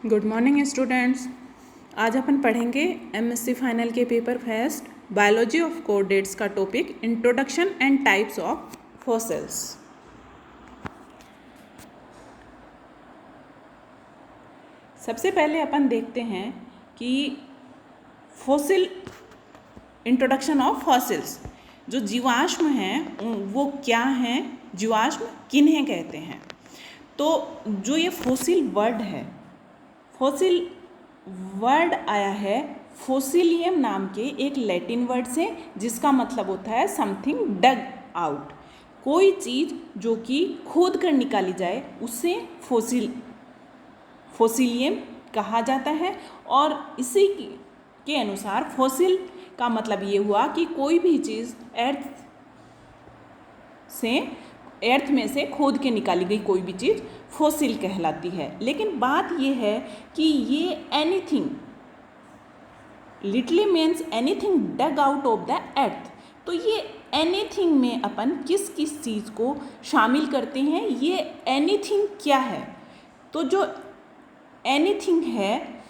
Good morning students. आज अपन पढ़ेंगे एमएससी फाइनल के paper first biology of coordinates का topic introduction and types of fossils. सबसे पहले अपन देखते हैं कि फॉसिल इंट्रोडक्शन ऑफ फॉसिल्स, जो जीवाश्म हैं वो क्या हैं, जीवाश्म किन्हें कहते हैं। तो जो ये फॉसिल वर्ड है, फॉसिल वर्ड आया है फोसिलियम नाम के एक लैटिन वर्ड से, जिसका मतलब होता है समथिंग डग आउट। कोई चीज़ जो कि खोद कर निकाली जाए उसे फोसिलियम कहा जाता है। और इसी के अनुसार फॉसिल का मतलब ये हुआ कि कोई भी चीज़ अर्थ में से खोद के निकाली गई कोई भी चीज़ फॉसिल कहलाती है। लेकिन बात ये है कि ये anything literally means anything dug out of the earth. तो ये एनीथिंग में अपन किस किस चीज़ को शामिल करते हैं, ये एनीथिंग क्या है। तो जो एनीथिंग है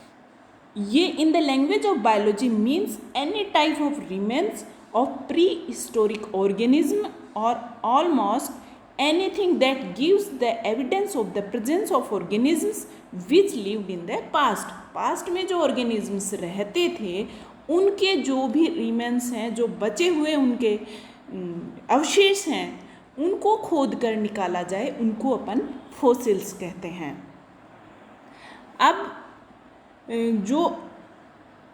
ये in the language of biology means any type of remains of pre historic organism और almost anything that gives the evidence of the presence of organisms which lived in the past। Past में जो organisms रहते थे उनके जो भी remains हैं, जो बचे हुए उनके अवशेष हैं, उनको खोद कर निकाला जाए उनको अपन फॉसिल्स कहते हैं। अब जो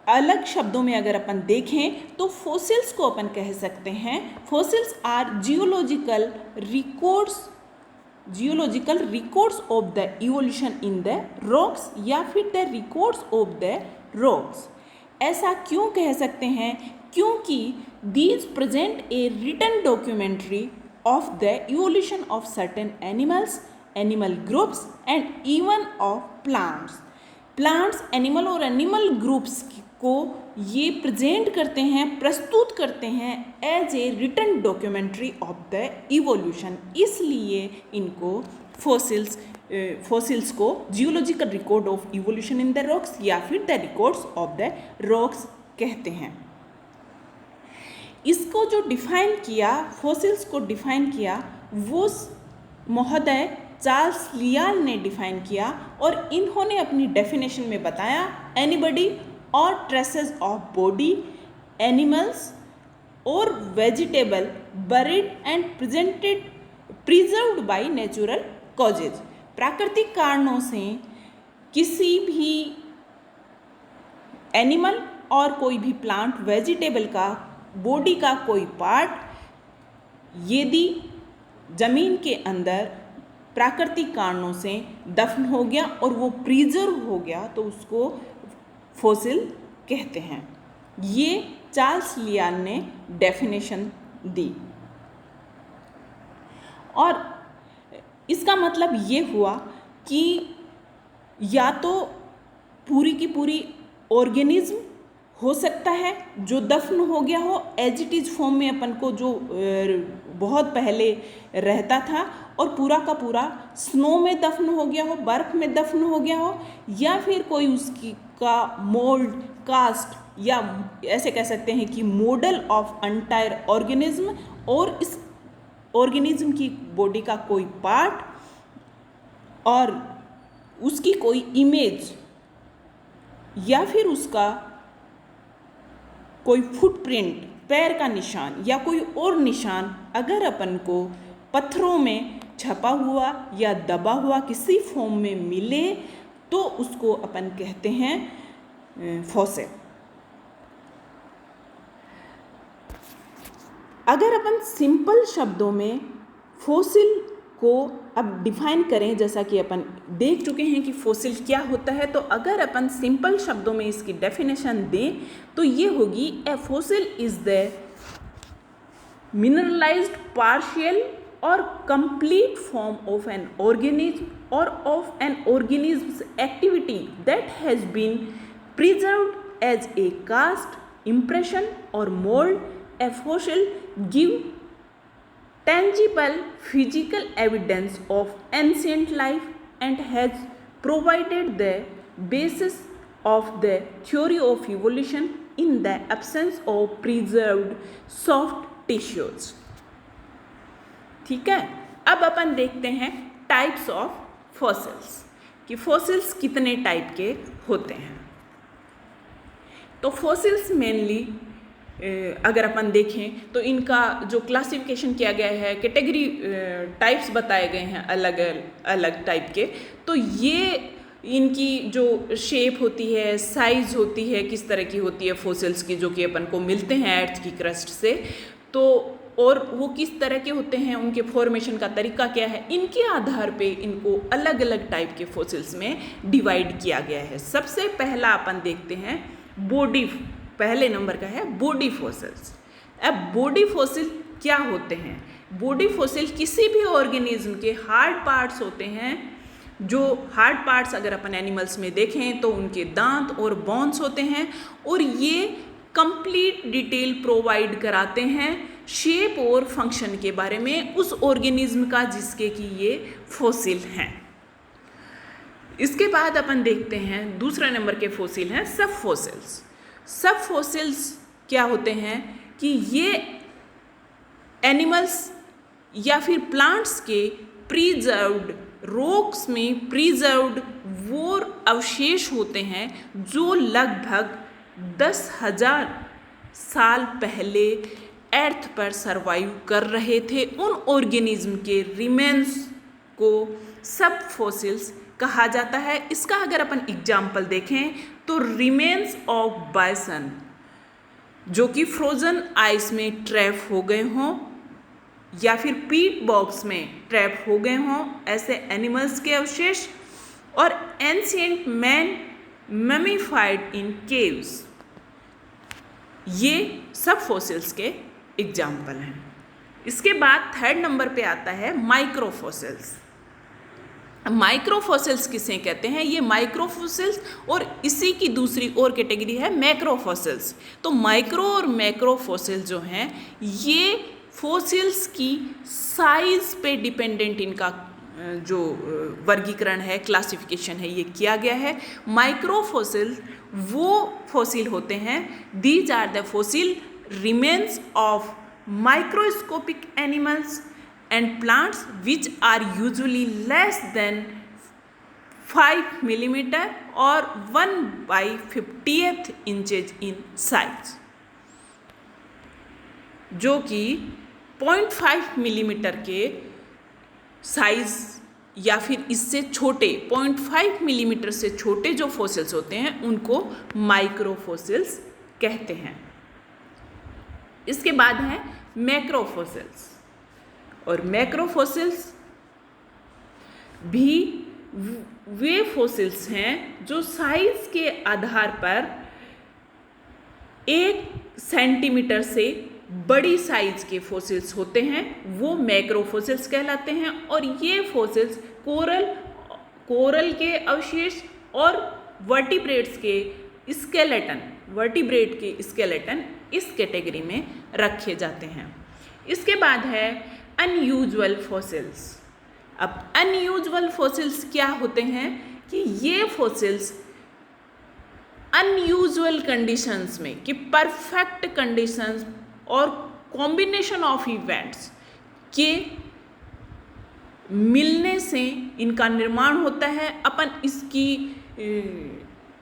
अलग शब्दों में अगर अपन देखें तो फॉसिल्स को अपन कह सकते हैं, fossils are geological records of the evolution in the rocks या फिर the records of the rocks. ऐसा क्यों कह सकते हैं? क्योंकि these present a written documentary of the evolution of certain animals, animal groups and even of plants, animal और animal groups को ये प्रेजेंट करते हैं, प्रस्तुत करते हैं as a written documentary of the evolution. इसलिए इनको फॉसिल्स को geological record of evolution in the rocks या फिर the records of the rocks कहते हैं। इसको जो डिफाइन किया, फॉसिल्स को डिफाइन किया, वो महोदय चार्ल्स लियाल ने डिफाइन किया और इन्होंने अपनी डेफिनेशन में बताया एनीबॉडी और ट्रेसेस ऑफ बॉडी, एनिमल्स और vegetable buried and preserved by natural causes. प्राकृतिक कारणों से किसी भी एनिमल और कोई भी प्लांट, वेजिटेबल का बॉडी का कोई पार्ट यदि जमीन के अंदर प्राकृतिक कारणों से दफन हो गया और वो प्रिजर्व हो गया तो उसको फॉसिल कहते हैं। ये चार्ल्स लियाल ने डेफिनेशन दी और इसका मतलब ये हुआ कि या तो पूरी की पूरी ऑर्गेनिज्म हो सकता है जो दफन हो गया हो एज इट इज फॉर्म में, अपन को जो बहुत पहले रहता था और पूरा का पूरा स्नो में दफन हो गया हो, बर्फ में दफन हो गया हो, या फिर कोई उसकी का मोल्ड, कास्ट या ऐसे कह सकते हैं कि मॉडल ऑफ एंटायर ऑर्गेनिज्म और इस ऑर्गेनिज्म की बॉडी का कोई पार्ट और उसकी कोई इमेज या फिर उसका कोई फुटप्रिंट, पैर का निशान या कोई और निशान अगर अपन को पत्थरों में छपा हुआ या दबा हुआ किसी फॉर्म में मिले तो उसको अपन कहते हैं फॉसिल। अगर अपन सिंपल शब्दों में फॉसिल को अब डिफाइन करें, जैसा कि अपन देख चुके हैं कि फॉसिल क्या होता है, तो अगर अपन सिंपल शब्दों में इसकी डेफिनेशन दें तो ये होगी a fossil is the mineralised partial or complete form of an organism or of an organism's activity that has been preserved as a cast, impression or mold. A fossil give tangible physical evidence of ancient life and has provided the basis of the theory of evolution in the absence of preserved soft tissues. ठीक है, अब अपन देखते हैं types of fossils कि fossils कितने type के होते हैं। तो फॉसिल्स मेनली अगर अपन देखें तो इनका जो क्लासिफिकेशन किया गया है, कैटेगरी टाइप्स बताए गए हैं अलग अलग टाइप के। तो ये इनकी जो शेप होती है, साइज़ होती है, किस तरह की होती है फॉसिल्स की जो कि अपन को मिलते हैं अर्थ की क्रस्ट से, तो और वो किस तरह के होते हैं, उनके फॉर्मेशन का तरीका क्या है, इनके आधार पे इनको अलग अलग टाइप के फॉसिल्स में डिवाइड किया गया है। सबसे पहला अपन देखते हैं बॉडी, पहले नंबर का है बॉडी फॉसिल्स। अब बॉडी फॉसिल क्या होते हैं? बॉडी फॉसिल किसी भी ऑर्गेनिज्म के हार्ड पार्ट्स होते हैं। जो हार्ड पार्ट्स अगर अपन एनिमल्स में देखें तो उनके दांत और बोन्स होते हैं, और ये कंप्लीट डिटेल प्रोवाइड कराते हैं शेप और फंक्शन के बारे में उस ऑर्गेनिज्म का जिसके कि ये फॉसिल हैं। इसके बाद अपन देखते हैं दूसरा नंबर के फॉसिल हैं सब फॉसिल्स। सब फॉसिल्स क्या होते हैं कि ये एनिमल्स या फिर प्लांट्स के प्रिजर्व्ड रॉक्स में प्रिजर्व्ड वो अवशेष होते हैं जो लगभग 10,000 साल पहले अर्थ पर सरवाइव कर रहे थे। उन ऑर्गेनिज्म के रिमेन्स को सब फॉसिल्स कहा जाता है। इसका अगर अपन एग्जाम्पल देखें तो रिमेन्स ऑफ बाइसन जो कि फ्रोजन आइस में ट्रैप हो गए हों या फिर पीट बॉक्स में ट्रैप हो गए हों, ऐसे एनिमल्स के अवशेष, और एंशिएंट मैन ममीफाइड इन केव्स, ये सब फॉसिल्स के एग्जाम्पल हैं। इसके बाद थर्ड नंबर पे आता है माइक्रोफॉसिल्स। माइक्रोफॉसिल्स किसे कहते हैं? ये माइक्रोफॉसिल्स और इसी की दूसरी और कैटेगरी है मैक्रोफॉसिल्स। तो माइक्रो और मैक्रोफॉसिल्स जो हैं ये फॉसिल्स की साइज पे डिपेंडेंट इनका जो वर्गीकरण है, क्लासिफिकेशन है, ये किया गया है। माइक्रोफॉसिल वो फॉसिल होते हैं, these are the fossil remains of microscopic animals and plants which are usually less than 5 millimeter or 1/50th inches in size, जो कि 0.5 मिलीमीटर के साइज या फिर इससे छोटे 0.5 मिलीमीटर से छोटे जो फॉसिल्स होते हैं उनको माइक्रोफॉसिल्स कहते हैं। इसके बाद है मैक्रोफॉसिल्स, और मैक्रोफॉसिल्स भी वे फॉसिल्स हैं जो साइज के आधार पर 1 सेंटीमीटर से बड़ी साइज के फॉसिल्स होते हैं, वो मैक्रोफॉसिल्स कहलाते हैं। और ये फॉसिल्स कोरल के अवशेष और वर्टिब्रेट्स के स्केलेटन इस कैटेगरी में रखे जाते हैं। इसके बाद है अनयूजुअल फॉसिल्स। अब अनयूजुअल फॉसिल्स क्या होते हैं कि ये फॉसिल्स अनयूजुअल कंडीशंस में, कि परफेक्ट कंडीशंस और कॉम्बिनेशन ऑफ इवेंट्स के मिलने से इनका निर्माण होता है। अपन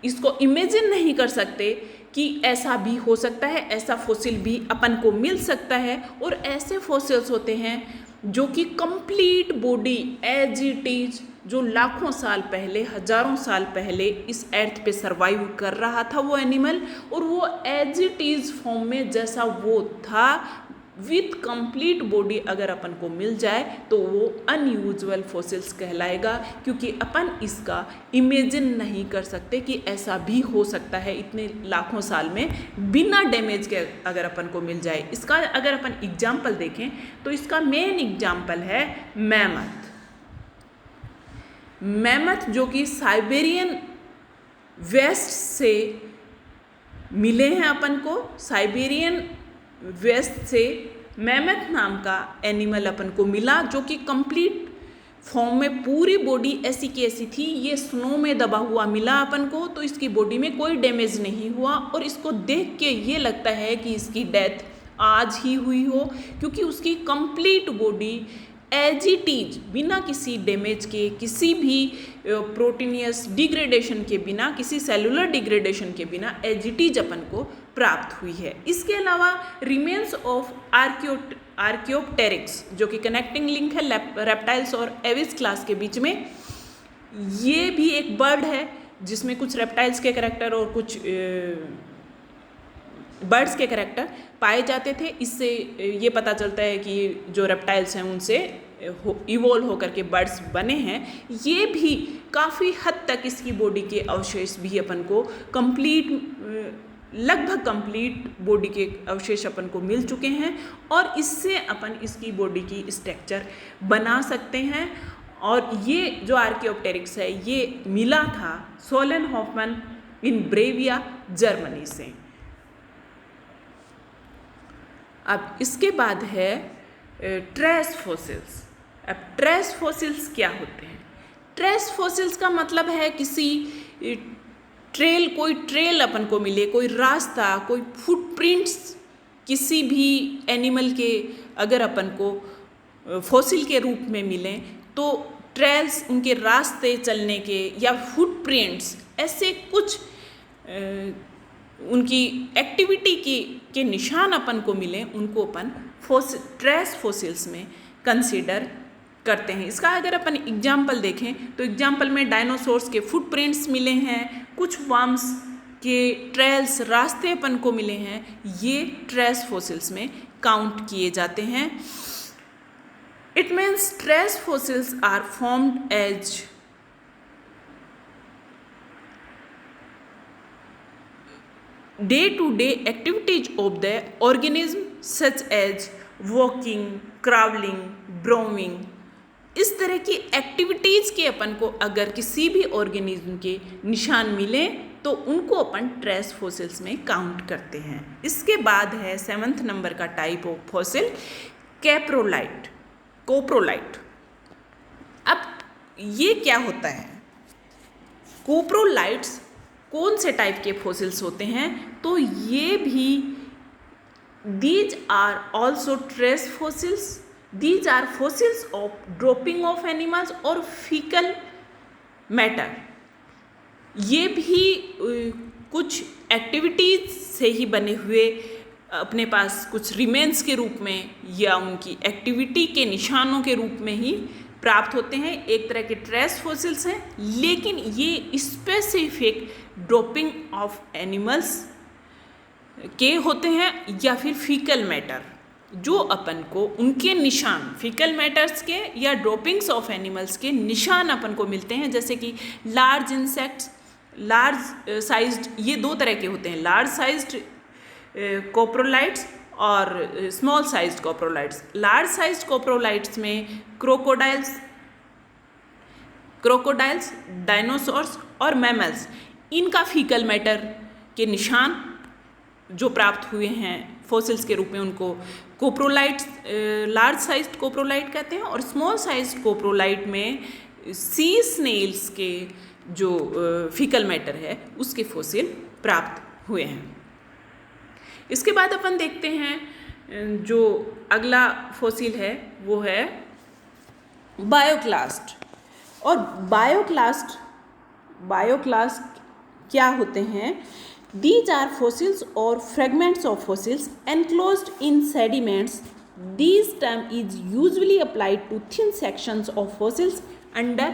इसको इमेजिन नहीं कर सकते कि ऐसा भी हो सकता है, ऐसा फॉसिल भी अपन को मिल सकता है। और ऐसे फॉसिल्स होते हैं जो कि complete body as it is, जो लाखों साल पहले, हजारों साल पहले इस अर्थ पे सरवाइव कर रहा था वो एनिमल, और वो एज इट इज फॉर्म में जैसा वो था विथ कंप्लीट बॉडी अगर अपन को मिल जाए तो वो अनयूजुअल फॉसिल्स कहलाएगा, क्योंकि अपन इसका इमेजिन नहीं कर सकते कि ऐसा भी हो सकता है इतने लाखों साल में बिना डैमेज के अगर अपन को मिल जाए। इसका अगर अपन एग्जाम्पल देखें तो इसका मेन एग्जाम्पल है मैमथ जो कि साइबेरियन वेस्ट से मिले हैं अपन को। साइबेरियन वेस्ट से मैमथ नाम का एनिमल अपन को मिला जो कि कंप्लीट फॉर्म में पूरी बॉडी ऐसी की ऐसी थी, ये स्नो में दबा हुआ मिला अपन को, तो इसकी बॉडी में कोई डैमेज नहीं हुआ और इसको देख के ये लगता है कि इसकी डेथ आज ही हुई हो, क्योंकि उसकी complete body as it is, बिना किसी डैमेज के, किसी भी प्रोटीनियस डिग्रेडेशन के बिना, किसी सेलुलर डिग्रेडेशन के बिना एज इट इज अपन को प्राप्त हुई है। इसके अलावा रिमेन्स ऑफ आर्कियोप्टेरिक्स, जो कि कनेक्टिंग लिंक है रेप्टाइल्स और एविस क्लास के बीच में, ये भी एक बर्ड है जिसमें कुछ रेप्टाइल्स के करैक्टर और कुछ बर्ड्स के करैक्टर पाए जाते थे। इससे ये पता चलता है कि जो रेप्टाइल्स हैं उनसे इवोल्व होकर के बर्ड्स बने हैं। ये भी काफ़ी हद तक इसकी बॉडी के अवशेष भी अपन को लगभग कंप्लीट बॉडी के अवशेष अपन को मिल चुके हैं और इससे अपन इसकी बॉडी की स्ट्रक्चर बना सकते हैं। और ये जो आर्कियोप्टेरिक्स है ये मिला था सोलेनहोफर इन ब्रेविया जर्मनी से। अब इसके बाद है ट्रेस फॉसिल्स। अब ट्रेस फॉसिल्स क्या होते हैं? ट्रेस फॉसिल्स का मतलब है किसी कोई ट्रेल अपन को मिले, कोई रास्ता, कोई फुटप्रिंट्स किसी भी एनिमल के अगर अपन को फॉसिल के रूप में मिलें तो ट्रेल्स, उनके रास्ते चलने के या फुटप्रिंट्स, ऐसे कुछ उनकी एक्टिविटी के निशान अपन को मिले, उनको अपन ट्रेस फॉसिल्स में कंसीडर करते हैं। इसका अगर अपन एग्जाम्पल देखें तो एग्जाम्पल में डायनासोर्स के फुटप्रिंट्स मिले हैं, कुछ वर्म्स के ट्रेल्स, रास्ते अपन को मिले हैं, ये ट्रेस फॉसिल्स में काउंट किए जाते हैं। It means trace fossils are formed as day-to-day activities of the organism such as walking, crawling, burrowing। इस तरह की एक्टिविटीज़ के अपन को अगर किसी भी ऑर्गेनिज्म के निशान मिले तो उनको अपन ट्रेस फॉसिल्स में काउंट करते हैं। इसके बाद है 7th नंबर का टाइप ऑफ फॉसिल कोप्रोलाइट। अब ये क्या होता है? कोप्रोलाइट्स कौन से टाइप के फॉसिल्स होते हैं? तो ये भी these are also trace fossils. These are fossils of dropping of animals और फीकल मैटर। ये भी कुछ एक्टिविटीज से ही बने हुए अपने पास कुछ रिमेन्स के रूप में या उनकी एक्टिविटी के निशानों के रूप में ही प्राप्त होते हैं। एक तरह के ट्रेस फॉसिल्स हैं, लेकिन ये स्पेसिफिक ड्रॉपिंग ऑफ एनिमल्स के होते हैं या फिर फीकल मैटर, जो अपन को उनके निशान, फीकल मैटर्स के या ड्रॉपिंग्स ऑफ एनिमल्स के निशान अपन को मिलते हैं। जैसे कि लार्ज इंसेक्ट्स, लार्ज साइज्ड, ये दो तरह के होते हैं, लार्ज साइज्ड कोप्रोलाइट्स और small sized coprolites. Large sized coprolites में क्रोकोडाइल्स, डायनासोर्स और मैमल्स, इनका फीकल मैटर के निशान जो प्राप्त हुए हैं फॉसिल्स के रूप में, उनको कोप्रोलाइट्स, लार्ज साइज्ड कोप्रोलाइट कहते हैं। और स्मॉल साइज्ड कोप्रोलाइट में सी स्नेल्स के जो फीकल मैटर है उसके फॉसिल प्राप्त हुए हैं। इसके बाद अपन देखते हैं जो अगला फॉसिल है वो है बायोक्लास्ट। और बायोक्लास्ट क्या होते हैं? These are fossils or fragments of fossils enclosed in sediments. This term is usually applied to thin sections of fossils under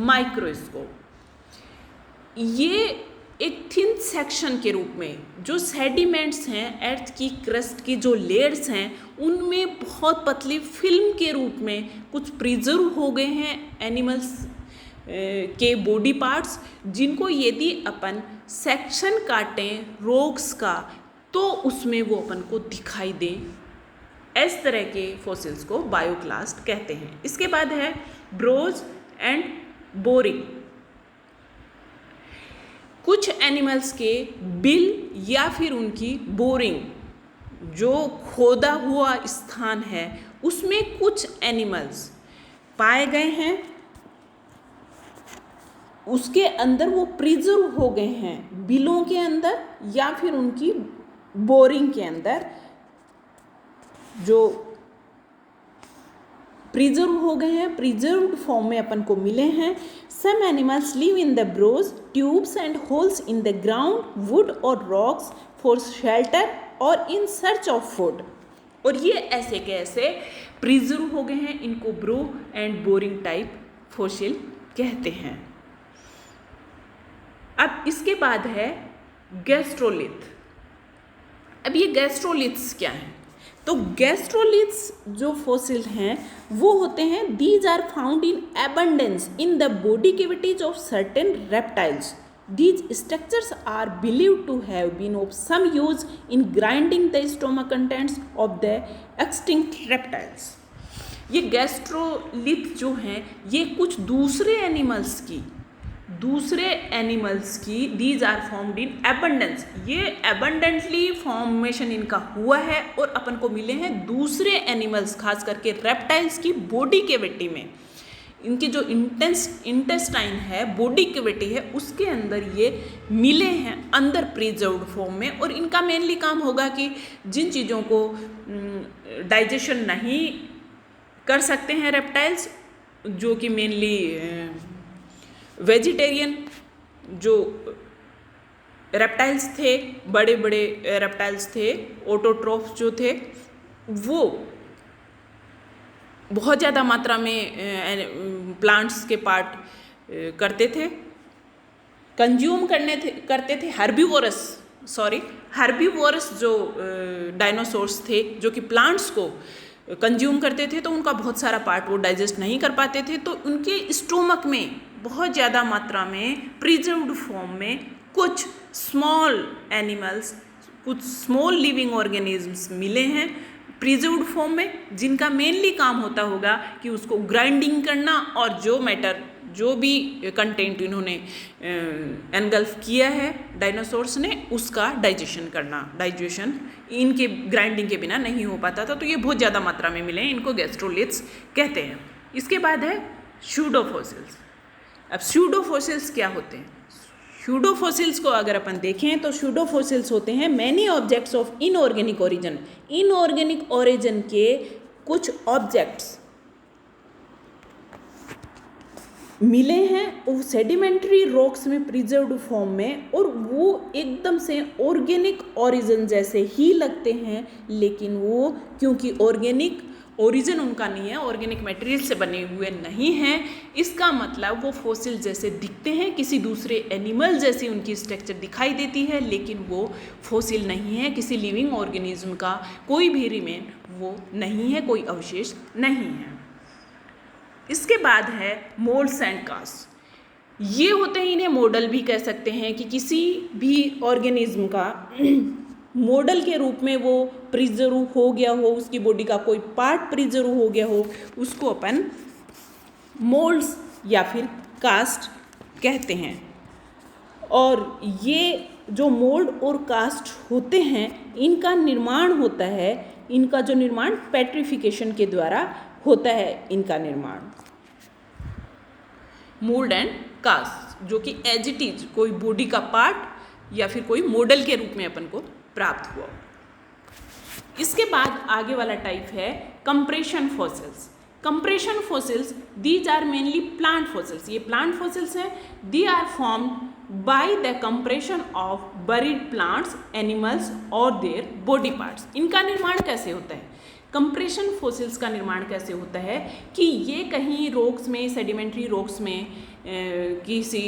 microscope. ये एक थिन सेक्शन के रूप में जो सेडिमेंट्स हैं, अर्थ की क्रस्ट की जो लेयर्स हैं, उनमें बहुत पतली फिल्म के रूप में कुछ प्रिजर्व हो गए हैं एनिमल्स के बॉडी पार्ट्स, जिनको यदि अपन सेक्शन काटें रॉक्स का तो उसमें वो अपन को दिखाई दे। इस तरह के फॉसिल्स को बायोक्लास्ट कहते हैं। इसके बाद है ब्रोज एंड बोरिंग। कुछ एनिमल्स के बिल या फिर उनकी बोरिंग, जो खोदा हुआ स्थान है, उसमें कुछ एनिमल्स पाए गए हैं उसके अंदर वो प्रिजर्व हो गए हैं, बिलों के अंदर या फिर उनकी बोरिंग के अंदर जो प्रिजर्व हो गए हैं, प्रिजर्व्ड फॉर्म में अपन को मिले हैं। Some animals live in the burrows, tubes and holes in the ground, wood और रॉक्स फॉर शेल्टर और इन सर्च ऑफ फूड। और ये ऐसे के ऐसे प्रिजर्व हो गए हैं, इनको bro and boring type fossil कहते हैं। अब इसके बाद है गैस्ट्रोलिथ। अब ये गैस्ट्रोलिथ्स क्या हैं? तो गैस्ट्रोलिथ्स जो फॉसिल हैं वो होते हैं, these are found in abundance in the body cavities of certain reptiles. These structures are believed to have been of some use in grinding the stomach contents of the extinct reptiles. ये gastrolith जो हैं ये कुछ दूसरे animals की these are formed in abundance, ये abundantly formation इनका हुआ है और अपन को मिले हैं दूसरे एनिमल्स, खास करके रेप्टाइल्स की बॉडी कैविटी में। इनकी जो इंटेस्टाइन है, बॉडी कैविटी है, उसके अंदर ये मिले हैं अंदर प्रिजर्व्ड फॉर्म में। और इनका मेनली काम होगा कि जिन चीज़ों को डाइजेशन नहीं कर सकते हैं रेप्टाइल्स, जो कि मेनली वेजिटेरियन जो रेप्टाइल्स थे, बड़े बड़े रेप्टाइल्स थे, ऑटोट्रोफ्स जो थे, वो बहुत ज़्यादा मात्रा में प्लांट्स के पार्ट करते थे, कंज्यूम करते थे। हर्बीवोरस जो डायनासोर्स थे जो कि प्लांट्स को कंज्यूम करते थे, तो उनका बहुत सारा पार्ट वो डाइजेस्ट नहीं कर पाते थे, तो उनके स्टोमक में बहुत ज़्यादा मात्रा में प्रिजर्व्ड फॉर्म में कुछ स्मॉल एनिमल्स, कुछ स्मॉल लिविंग ऑर्गेनिजम्स मिले हैं प्रिजर्व्ड फॉर्म में, जिनका मेनली काम होता होगा कि उसको ग्राइंडिंग करना और जो भी कंटेंट इन्होंने एनगल्फ किया है डायनासोर्स ने, उसका डाइजेशन करना। डाइजेशन इनके ग्राइंडिंग के बिना नहीं हो पाता था, तो ये बहुत ज़्यादा मात्रा में मिले हैं, इनको गैस्ट्रोलिथ्स कहते हैं। इसके बाद है स्यूडोफॉसिल्स। अब स्यूडोफॉसिल्स क्या होते हैं? स्यूडोफॉसिल्स को अगर अपन देखें तो स्यूडोफॉसिल्स होते हैं many objects of inorganic origin. Inorganic origin के कुछ ऑब्जेक्ट्स मिले हैं वो सेडिमेंट्री रॉक्स में प्रिजर्व्ड फॉर्म में, और वो एकदम से ऑर्गेनिक ओरिजिन जैसे ही लगते हैं, लेकिन वो क्योंकि ऑर्गेनिक ओरिजिन उनका नहीं है, ऑर्गेनिक मटेरियल से बने हुए नहीं हैं, इसका मतलब वो फॉसिल जैसे दिखते हैं, किसी दूसरे एनिमल जैसी उनकी स्ट्रक्चर दिखाई देती है, लेकिन वो फॉसिल नहीं है, किसी लिविंग ऑर्गेनिज्म का कोई भी रिमेन वो नहीं है, कोई अवशेष नहीं है। इसके बाद है मोल्ड्स एंड कास्ट। ये होते हैं, इन्हें मॉडल भी कह सकते हैं, कि किसी भी ऑर्गेनिज्म का मॉडल के रूप में वो प्रिजर्व हो गया हो, उसकी बॉडी का कोई पार्ट प्रिजर्व हो गया हो, उसको अपन मोल्ड्स या फिर कास्ट कहते हैं। और ये जो मोल्ड और कास्ट होते हैं, इनका निर्माण होता है, इनका जो निर्माण पेट्रिफिकेशन के द्वारा होता है, इनका निर्माण। मोल्ड एंड कास्ट जो कि एज इट इज कोई बॉडी का पार्ट या फिर कोई मॉडल के रूप में अपन को प्राप्त हुआ। इसके बाद आगे वाला टाइप है compression fossils. Compression fossils these are mainly plant fossils. ये प्लांट फॉसिल्स हैं। They are formed by the compression of buried plants, animals और देयर बॉडी पार्ट्स। इनका निर्माण कैसे होता है? कंप्रेशन फॉसिल्स का निर्माण कैसे होता है कि ये कहीं रॉक्स में, सेडिमेंट्री रॉक्स में किसी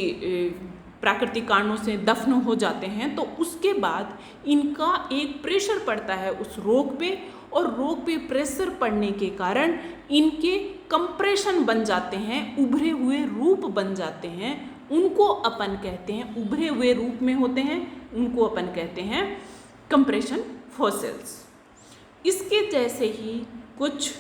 प्राकृतिक कारणों से दफन हो जाते हैं, तो उसके बाद इनका एक प्रेशर पड़ता है उस रॉक पे, और रॉक पे प्रेशर पड़ने के कारण इनके कंप्रेशन बन जाते हैं, उभरे हुए रूप बन जाते हैं। उनको अपन कहते हैं, उभरे हुए रूप में होते हैं, उनको अपन कहते हैं कंप्रेशन फॉसिल्स। इसके जैसे ही कुछ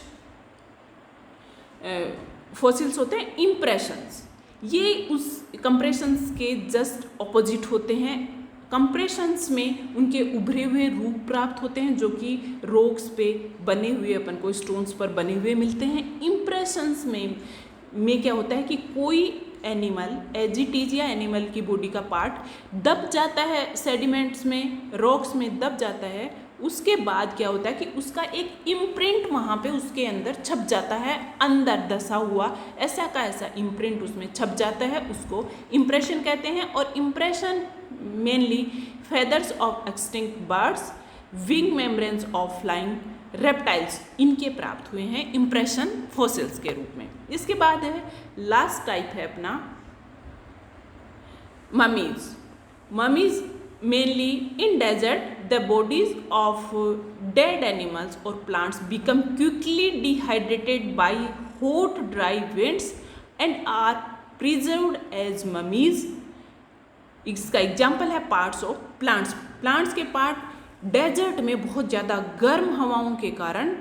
फॉसिल्स होते हैं इम्प्रेशंस। ये उस कंप्रेशंस के जस्ट ऑपोजिट होते हैं। कंप्रेशंस में उनके उभरे हुए रूप प्राप्त होते हैं, जो कि रॉक्स पे बने हुए, अपन को स्टोन्स पर बने हुए मिलते हैं। इम्प्रेशंस में क्या होता है कि कोई एनिमल एज इट इज या एनिमल की बॉडी का पार्ट दब जाता है सेडिमेंट्स में, रॉक्स में दब जाता है, उसके बाद क्या होता है कि उसका एक इम्प्रिंट वहाँ पे उसके अंदर छप जाता है, अंदर दसा हुआ ऐसा का ऐसा इम्प्रिंट उसमें छप जाता है, उसको इम्प्रेशन कहते हैं। और impression mainly feathers of extinct birds, wing membranes of flying reptiles, इनके प्राप्त हुए हैं इम्प्रेशन फॉसिल्स के रूप में। इसके बाद है लास्ट टाइप है अपना mummies. Mummies mainly in desert the bodies of dead animals और plants become quickly dehydrated by hot dry winds and are preserved as mummies. इसका एग्जाम्पल है पार्ट्स ऑफ प्लांट्स। प्लांट्स के पार्ट डेजर्ट में बहुत ज़्यादा गर्म हवाओं के कारण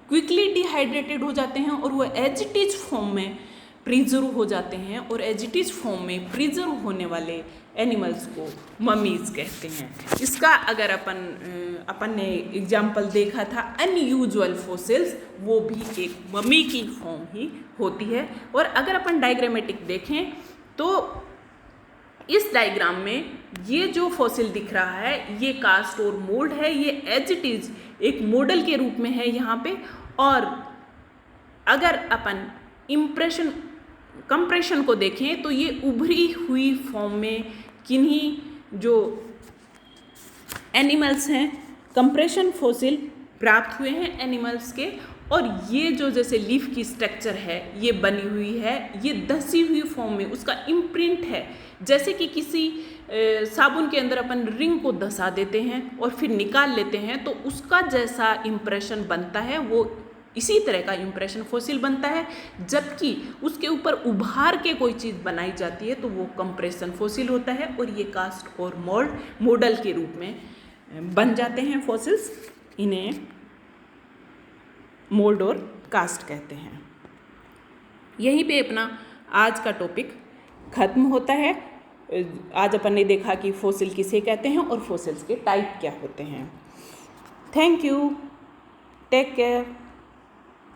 क्विकली डिहाइड्रेटेड हो जाते हैं और वो एज इट इज फॉर्म में प्रिजर्व हो जाते हैं, और एज इट इज फॉर्म में प्रिजर्व होने वाले एनिमल्स को ममीज कहते हैं। इसका अगर अपन ने एग्जाम्पल देखा था अनयूजुअल फॉसिल्स, वो भी एक ममी की फॉर्म ही होती है। और अगर अपन डायग्रामेटिक देखें तो इस डायग्राम में ये जो फॉसिल दिख रहा है ये कास्ट और मोल्ड है, ये एज इट इज एक मॉडल के रूप में है यहाँ पे। और अगर अपन कंप्रेशन को देखें तो ये उभरी हुई फॉर्म में किन्हीं जो एनिमल्स हैं कंप्रेशन फॉसिल प्राप्त हुए हैं एनिमल्स के। और ये जो जैसे लीफ की स्ट्रक्चर है ये बनी हुई है, ये धसी हुई फॉर्म में उसका इम्प्रिंट है। जैसे कि किसी साबुन के अंदर अपन रिंग को धसा देते हैं और फिर निकाल लेते हैं तो उसका जैसा इम्प्रेशन बनता है वो इसी तरह का इम्प्रेशन फॉसिल बनता है। जबकि उसके ऊपर उभार के कोई चीज़ बनाई जाती है तो वो कंप्रेशन फॉसिल होता है, और ये कास्ट और मोल्ड मॉडल के रूप में बन जाते हैं फॉसिल्स। इन्हें मोल्ड और कास्ट कहते हैं। यहीं पे अपना आज का टॉपिक खत्म होता है। आज अपन ने देखा कि फॉसिल किसे कहते हैं और फॉसिल्स के टाइप क्या होते हैं। Thank you, take care.